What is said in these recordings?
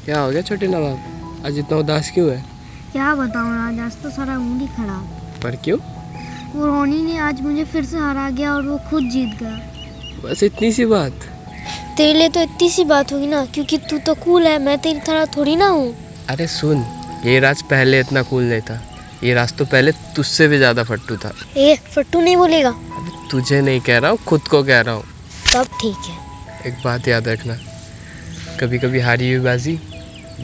क्या हो गया छोटे नवाब, आज इतना उदास क्यों है? क्या बताऊँ राज, आज तो सारा मूड ही खराब। पर क्यों? वो रोनी ने आज मुझे फिर से हरा गया और वो खुद जीत गया। बस इतनी सी बात? तेरे लिए तो इतनी सी बात होगी ना, क्योंकि तू तो कूल है, मैं तेरी तरह थोड़ी ना हूँ। अरे सुन, ये राज पहले इतना कूल नहीं था। ये राज तो पहले तुझसे भी ज़्यादा फट्टू था। ए फट्टू नहीं बोलेगा। अबे तुझे नहीं कह रहा हूँ, खुद को कह रहा हूँ। तब ठीक है। एक बात याद रखना, कभी कभी हारी हुई बाजी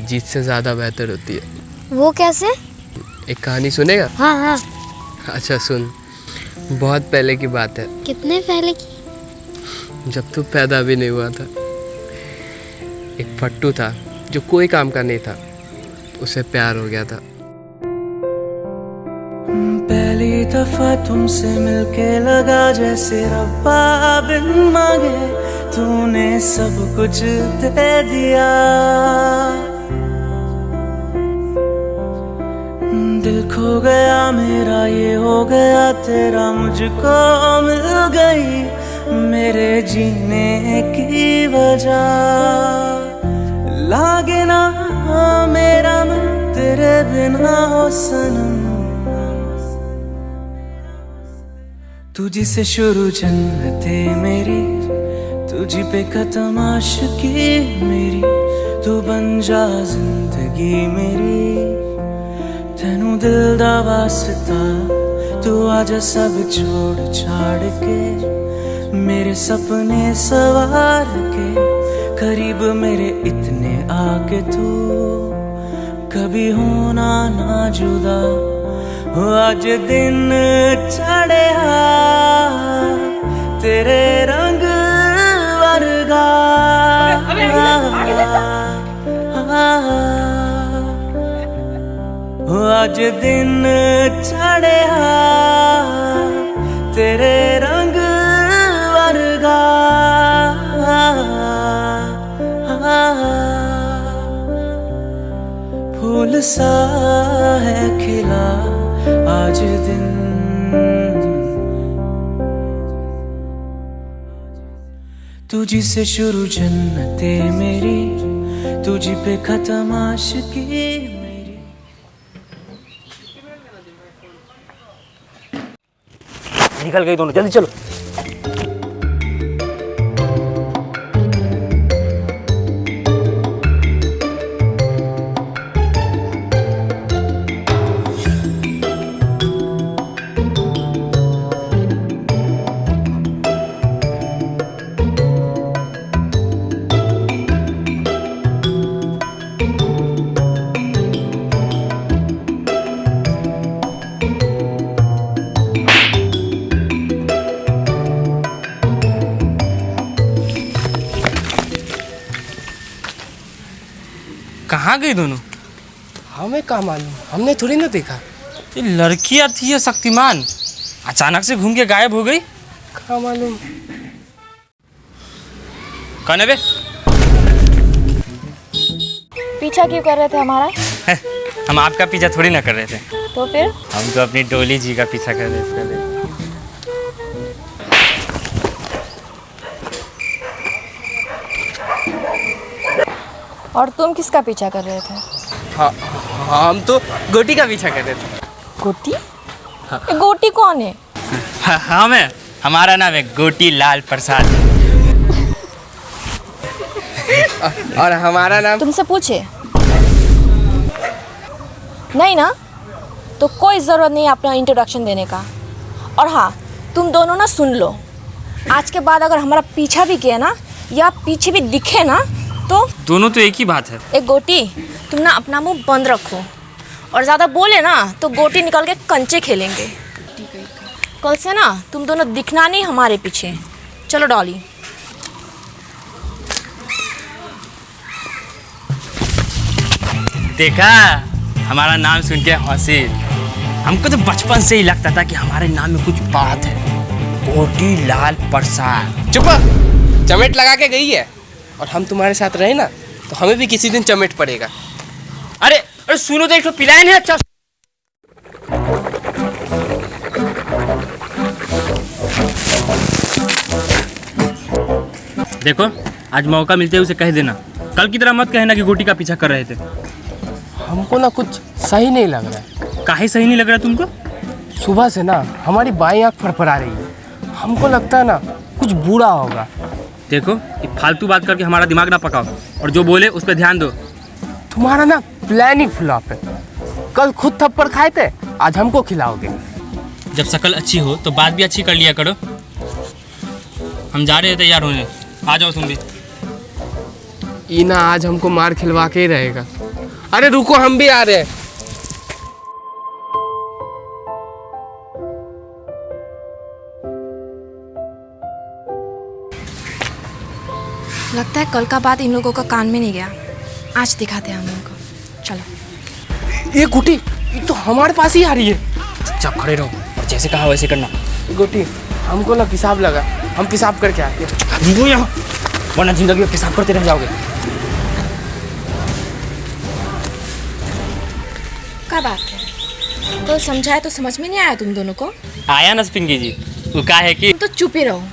जीत से ज़्यादा बेहतर होती है। वो कैसे? एक कहानी सुनेगा? हाँ हाँ। अच्छा सुन, बहुत पहले की बात है। कितने पहले की? जब तू पैदा भी नहीं हुआ था। एक फट्टू था जो कोई काम का नहीं था, उसे प्यार हो गया था। पहली दफा तुमसे मिलके लगा जैसे रब्बा बिन मांगे तूने सब कुछ दे दिया। दिल खो गया मेरा, ये हो गया तेरा, मुझको मिल गई मेरे जीने की वजह। लागे ना मेरा मन तेरे बिना हो सनम, तुझी से शुरू जन्नते मेरी, तुझी पे खत्म आशिकी मेरी। तू बन जा जिंदगी मेरी, तेनू दिल दा वास्ता। तू आजा सब छोड़ छाड़ के, मेरे सपने सवार के, करीब मेरे इतने आके तू कभी होना ना जुदा। आज दिन चढ़िया तेरे रंग वर्गा, आज दिन चढ़िया तेरे रंग वर्गा। फूल सा है खिला आज दिन, तुझी से शुरू जन्नते मेरी, तुझी पे खत्म आशिकी मेरी। निकल गई दोनों, जल्दी चलो। कहाँ गई दोनों? हमें क्या मालूम, हमने थोड़ी ना देखा। ये लड़कियाँ थी या शक्तिमान, अचानक से घूम के गायब हो गई। क्या मालूम। कौन है बे? पीछा क्यों कर रहे थे हमारा? हम आपका पीछा थोड़ी ना कर रहे थे, तो फिर? हम तो अपनी डोली जी का पीछा कर रहे थे। और तुम किसका पीछा कर रहे थे? हाँ, हम तो गोटी का पीछा कर रहे थे। गोटी? ये गोटी कौन है? हमें, हमारा नाम है गोटी लाल प्रसाद। और हमारा नाम? तुमसे पूछे? नहीं ना, तो कोई ज़रूरत नहीं अपना इंट्रोडक्शन देने का। और हाँ, तुम दोनों ना सुन लो, आज के बाद अगर हमारा पीछा भी किया ना, या पीछे भी दिखे ना, तो दोनों तो एक ही बात है। एक गोटी, तुम ना अपना मुंह बंद रखो, और ज़्यादा बोले ना तो गोटी निकाल के कंचे खेलेंगे। कल से ना तुम दोनों दिखना नहीं हमारे पीछे। चलो डॉली। देखा, हमारा नाम सुन के हंसी। हमको तो बचपन से ही लगता था कि हमारे नाम में कुछ बात है। गोटी लाल प्रसाद। चुप, चमेट लगा के गई है। और हम तुम्हारे साथ रहे ना तो हमें भी किसी दिन चमेट पड़ेगा। अरे अरे सुनो तो, एक तो पिलायन है। अच्छा देखो, आज मौका मिलते ही उसे कह देना कल की तरह मत कहना कि गोटी का पीछा कर रहे थे। हमको ना कुछ सही नहीं लग रहा है। काहे सही नहीं लग रहा तुमको? सुबह से ना हमारी बाईं आँख फड़फड़ा रही है। हमको लगता है ना कुछ बुरा होगा। देखो, ये फालतू बात करके हमारा दिमाग ना पकाओ और जो बोले उस पर ध्यान दो। तुम्हारा ना प्लान ही फ्लॉप है। कल खुद थप्पड़ खाए थे, आज हमको खिलाओगे। जब शकल अच्छी हो तो बात भी अच्छी कर लिया करो। हम जा रहे हैं तैयार होने, आ जाओ तुम भी। इना आज हमको मार खिलवा के ही रहेगा। अरे रुको, हम भी आ रहे हैं। लगता है कल का बात इन लोगों का कान में नहीं गया। आज दिखाते हैं हम उनको। चलो। ये गुटी, ये तो हमारे पास ही आ रही है। चुपचाप खड़े रहो और जैसे कहा वैसे करना। गुटी, हमको ना पेशाब लगा, हम पेशाब करके आते हैं। वो यहाँ, वरना जिंदगी में पेशाब करते रह जाओगे। क्या बात है? तो समझाया तो समझ में नहीं आया तुम दोनों को? आया ना पिंकी जी, वो कहा है कि तुम तो चुप ही रहो।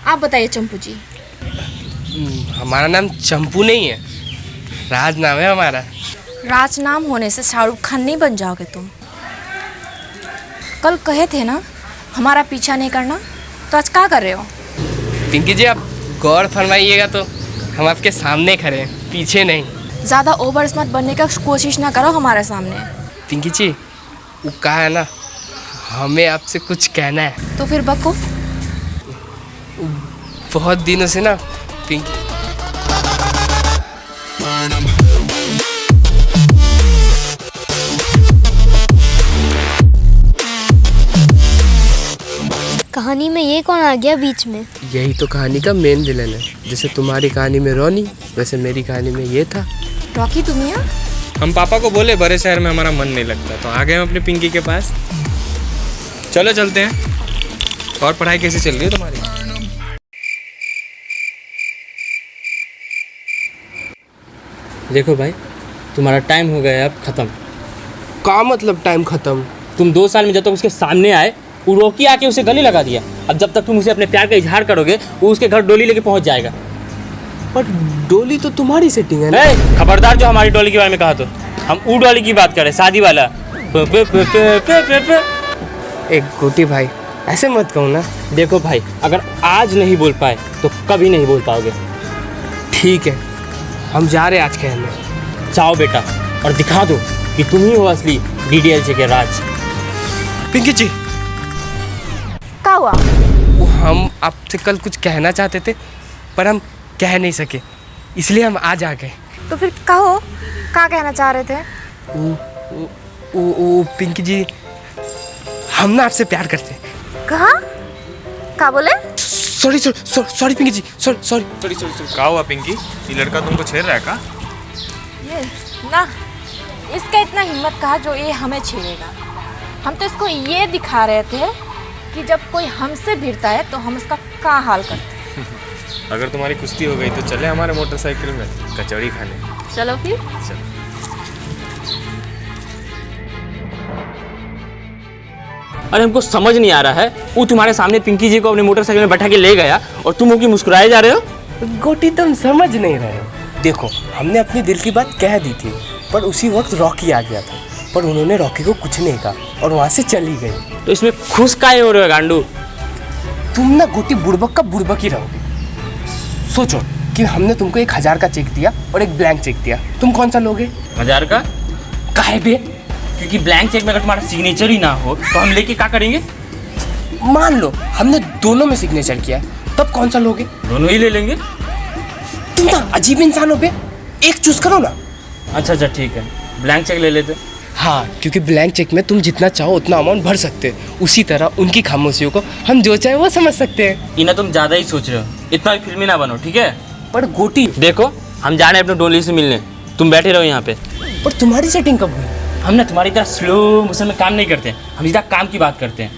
आप बताइए चंपू जी। हमारा नाम चंपू नहीं है, राज नाम है हमारा। राज नाम होने से शाहरुख खान नहीं बन जाओगे तुम। कल कहे थे ना हमारा पीछा नहीं करना, तो आज क्या कर रहे हो? पिंकी जी, आप गौर फरमाइएगा तो हम आपके सामने खड़े हैं, पीछे नहीं। ज़्यादा ओवर स्मार्ट बनने का कोशिश ना करो हमारे सामने। पिंकी जी, वो कहा है ना, हमें आपसे कुछ कहना है। तो फिर बको। बहुत दिनों से ना पिंकी, कहानी में ये कौन आ गया बीच में? यही तो कहानी का मेन विलन है। जैसे तुम्हारी कहानी में रोनी, वैसे मेरी कहानी में ये था। रॉकी तुम यहाँ? हम पापा को बोले बड़े शहर में हमारा मन नहीं लगता, तो आ गए हम अपने पिंकी के पास। चलो चलते हैं। और पढ़ाई कैसी चल रही है तुम्हारी? देखो भाई, तुम्हारा टाइम हो गया है अब ख़त्म। का मतलब टाइम खत्म? तुम 2 साल में जब तक उसके सामने आए, वो रोकी आके उसे गले लगा दिया। अब जब तक तुम उसे अपने प्यार का इजहार करोगे, वो उसके घर डोली लेके पहुंच जाएगा। पर डोली तो तुम्हारी सेटिंग है ना। खबरदार जो हमारी डोली के बारे में कहा तो। हम वो डोली की बात करें, शादी वाला। एक गोटी भाई, ऐसे मत कहो ना। देखो भाई, अगर आज नहीं बोल पाए तो कभी नहीं बोल पाओगे। ठीक है, हम जा रहे हैं आज कहने। जाओ बेटा और दिखा दो कि तुम ही हो असली DDLJ के राज। पिंकी जी, क्या हुआ? वो हम आपसे कल कुछ कहना चाहते थे, पर हम कह नहीं सके, इसलिए हम आज आ गए। तो फिर कहो, क्या कहना चाह रहे थे? वो पिंकी जी, हम ना आपसे प्यार करते हैं। कहा? क्या बोले? सॉरी पिंकी जी, सॉरी। क्या हुआ पिंकी? ये लड़का तुमको छेड़ रहा है का? ये ना, इसका इतना हिम्मत कहा जो ये हमें छेड़ेगा। हम तो इसको ये दिखा रहे थे कि जब कोई हमसे भिड़ता है तो हम उसका क्या हाल करते हैं। अगर तुम्हारी कुश्ती हो गई तो चले हमारे मोटरसाइकिल में कचौड़ी खाने। चलो फिर। अरे हमको समझ नहीं आ रहा है, वो तुम्हारे सामने पिंकी जी को अपने मोटरसाइकिल में बैठा के ले गया और तुम हो कि मुस्कुराए जा रहे हो। गोटी, तुम समझ नहीं रहे हो। देखो, हमने अपने दिल की बात कह दी थी, पर उसी वक्त रॉकी आ गया था, पर उन्होंने रॉकी को कुछ नहीं कहा और वहाँ से चली गई। तो इसमें खुश काहे हो रहे हो गांडू? तुम ना गोटी बुड़बक का बुड़बक ही रहोगे। सोचो कि हमने तुमको 1000 का चेक दिया और एक ब्लैंक चेक दिया, तुम कौन सा लोगे? 1000 का? काहे बे? क्योंकि ब्लैंक चेक में अगर तुम्हारा सिग्नेचर ही ना हो तो हम लेके क्या करेंगे? मान लो हमने दोनों में सिग्नेचर किया है, तब कौन सा लोगे? दोनों ही ले लेंगे। तुम ना अजीब इंसान हो बे, एक चूज करो ना। अच्छा ठीक है, ब्लैंक चेक ले लेते। हाँ, क्योंकि ब्लैंक चेक में तुम जितना चाहो उतना अमाउंट भर सकते हैं। उसी तरह उनकी खामोशियों को हम जो चाहे वो समझ सकते हैं। इन्हें तुम ज़्यादा ही सोच रहे हो, इतना भी फिल्मी ना बनो, ठीक है? पर गोटी, देखो, हम जा रहे हैं अपने डोली से मिलने, तुम बैठे रहो यहाँ पे। पर तुम्हारी सेटिंग कब हुई? हम ना तुम्हारी तरह स्लो मोशन में काम नहीं करते हैं, हम सीधा काम की बात करते हैं।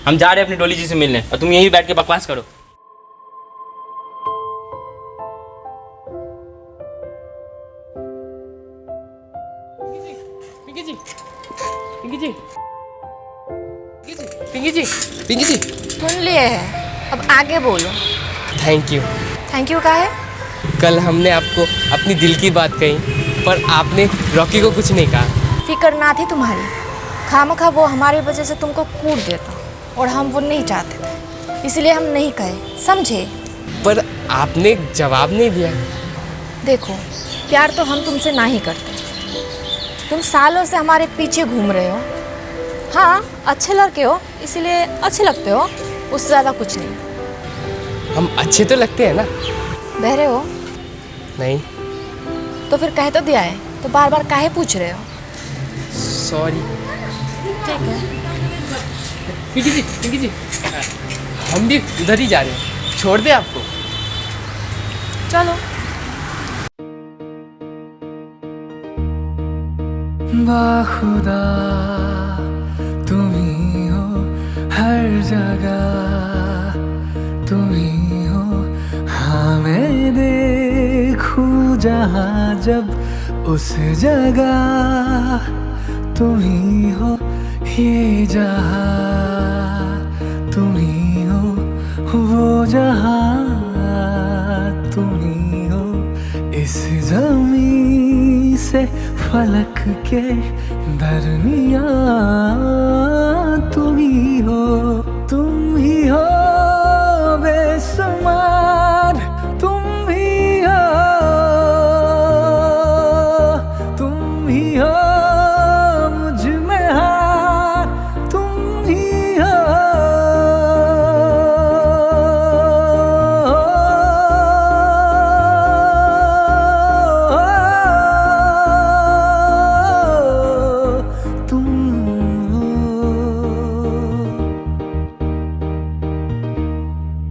हम जा रहे हैं अपनी डोली जी से मिलने और तुम यहीं बैठ के बकवास करो। पिंकी जी, सुन लिए है, अब आगे बोलो। Thank you. थैंक यू का है? कल हमने आपको अपनी दिल की बात कही पर आपने रॉकी को कुछ नहीं कहा। फिक्र ना थी तुम्हारी, खामखा वो हमारी वजह से तुमको कूट देता और हम वो नहीं चाहते थे, इसलिए हम नहीं कहे, समझे? पर आपने जवाब नहीं दिया। देखो, प्यार तो हम तुमसे ना ही करते, तुम सालों से हमारे पीछे घूम रहे हो। हाँ, अच्छे लड़के हो इसीलिए अच्छे लगते हो, उससे ज़्यादा कुछ नहीं। हम अच्छे तो लगते हैं ना? बहरे हो? नहीं। तो फिर कह तो दिया है, तो बार बार काहे पूछ रहे हो? सॉरी। ठीक है। पिंकी जी हम भी उधर ही जा रहे हैं, छोड़ दे आपको। चलो। बाखुदा तुम ही हो हर जगह, तुम ही हो। हाँ मैं देखूं जहाँ जब उस जगह, तुम ही हो ये जहाँ, तुम ही हो वो जहाँ, तुम ही हो इस ज़मीं से फलक के दरमियाँ, तुम ही हो बेसुमार, तुम ही हो मुझ में हार, तुम ही हो।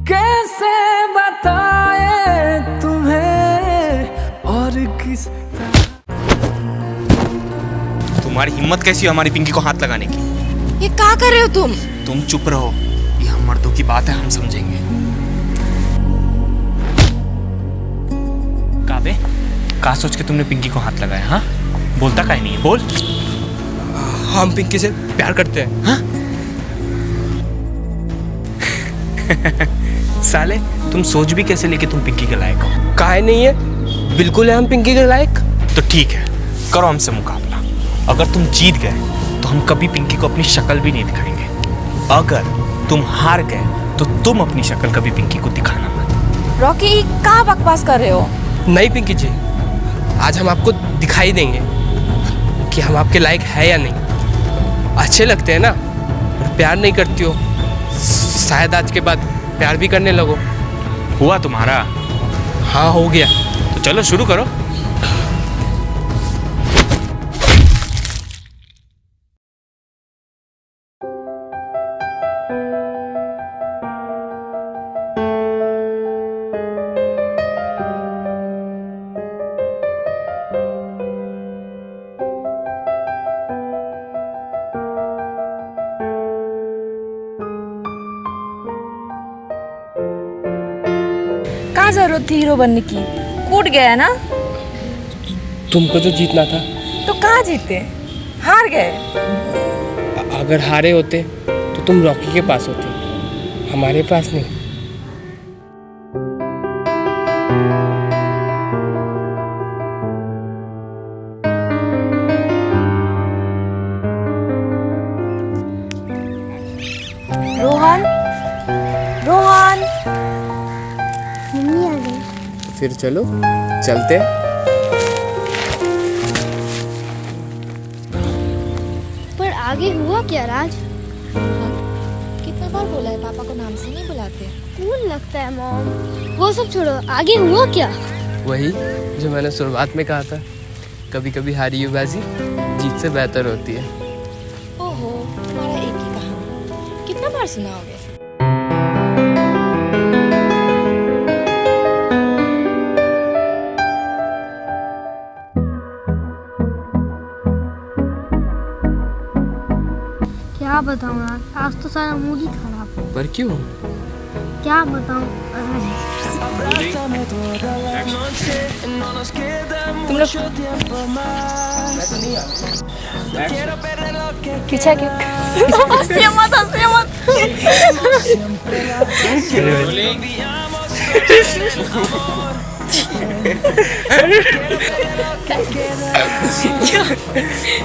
कैसे बताए तुम्हें और किस तुम्हारी हिम्मत कैसी हो हमारी पिंकी को हाथ लगाने की? ये क्या कर रहे हो तुम? तुम चुप रहो, ये हम मर्दों की बात है, हम समझेंगे। काबे, क्या सोच के तुमने पिंकी को हाथ लगाया? हाँ, बोलता काहे नहीं है, बोल। हम पिंकी से प्यार करते हैं। हाँ? साले, तुम सोच भी कैसे लेके तुम पिंकी के लायक हो? काहे नहीं है, बिल्कुल है हम पिंकी के लायक। तो ठीक है, करो हमसे मुकाबला। अगर तुम जीत गए तो हम कभी पिंकी को अपनी शक्ल भी नहीं दिखाएंगे। अगर तुम हार गए तो तुम अपनी शक्ल कभी पिंकी को दिखाना मत। रॉकी, क्या बकवास कर रहे हो? नहीं पिंकी जी, आज हम आपको दिखाई देंगे कि हम आपके लायक है या नहीं। अच्छे लगते हैं ना, और प्यार नहीं करती हो, शायद आज के बाद प्यार भी करने लगो। हुआ तुम्हारा? हाँ, हो गया। तो चलो शुरू करो। क्या जरूरत थी हीरो बनने की? कूट गया ना? तुमको तो जीतना था। तो कहाँ जीते? हार गए। अगर हारे होते तो तुम रॉकी के पास होती, हमारे पास नहीं। रोहन, रोहन, मम्मी आ गई। फिर चलो चलते हैं। पर आगे हुआ क्या राज? कितना बार बोला है पापा को नाम से नहीं बुलाते? कूल लगता है मॉम। वो सब छोड़ो, आगे हुआ क्या? वही जो मैंने शुरुआत में कहा था, कभी कभी हारी हुई बाजी जीत से बेहतर होती है। ओहो, तुम्हारा एक ही कहानी कितना बार सुनाओगे? क्या बताऊँ यार, आज तो सारा मूड ही खराब है। पर क्यों? क्या बताऊँ? तुम लोग पीछे क्यों? हंसिए मत, हंसिए मत।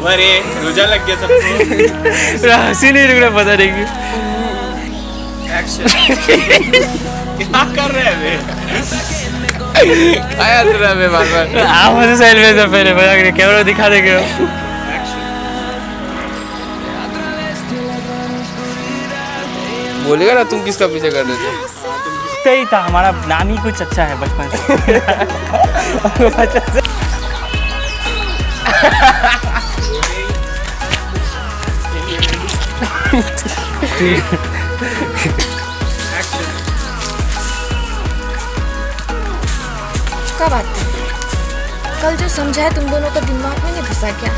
अरे रोजा लग गया सबको। हंसी नहीं रुक रहा, पता नहीं क्यों। क्या कर रहे हैं आया तो रहा मैं बार-बार। आप मुझे साइड में से पहले मजाक नहीं, कैमरा दिखा देंगे। बोलेगा ना तुम किसका पीछे कर रहे थे? सही था, हमारा नाम ही कुछ अच्छा है बचपन से। क्या बात है? कल जो समझा है तुम दोनों को दिमाग में नहीं घुसा क्या?